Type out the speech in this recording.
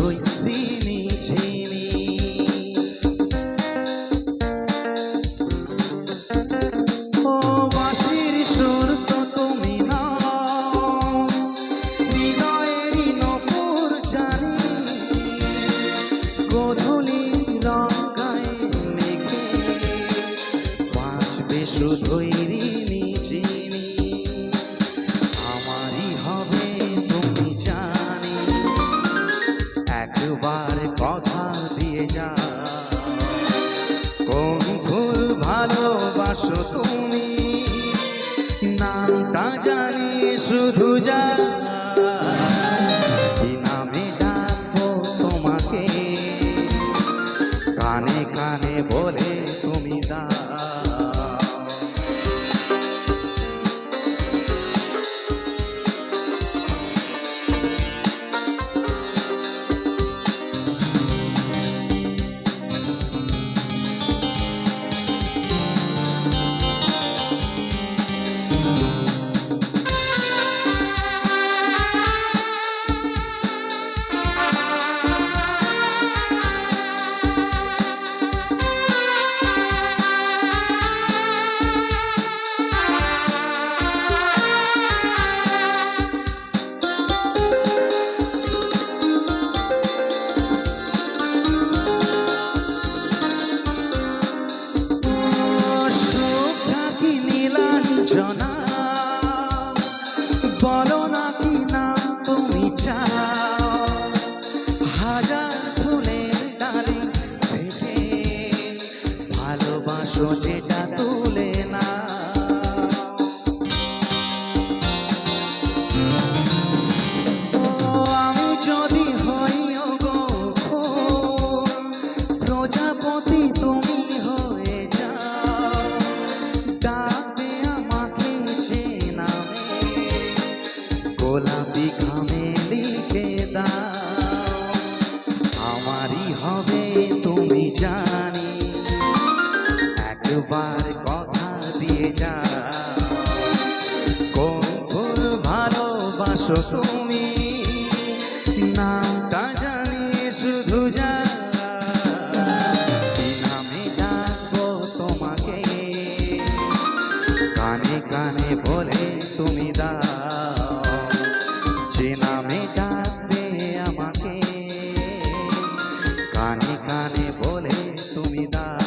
শুধুই রিনি ঝিনি। ও বাঁশির সুর তো তুমি নাও, হৃদয়েরই নূপুর জানি, গোধূলি রং গায়ে মেখে বাঁচবে শুধুই রিনি ঝিনি। আমারই হবে তুমি জানি, একবার কথা দিয়ে যা, কোন ফুল ভালোবাসো তুমি, নামটা জানি শুধু যা, কি নামে ডাকবো তোমাকে, কানে কানে বলে তুমি দাও। নীলাঞ্জনা বলো না কি নাম তুমি চাও, হাজার ফুলের ডালে থেকে ভালোবাসো যেটা তুলে না। আমি যদি হই গো প্রজাপতি তুমি হয়ে যাও, ডাকবে আমাকে যে নামে, গোলাপি ঘামে লিখে দাও। আমারই হবে তুমি জানি, একবার কথা দিয়ে যা, কোন ফুল ভালোবাসো তুমি, নামটা জানি শুধু যা, কি নামে ডাকবো তোমাকে, কানে কানে বলে তুমি দাও, যে নামে ডাকবে আমাকে, কানে কানে বলে তুমি দাও।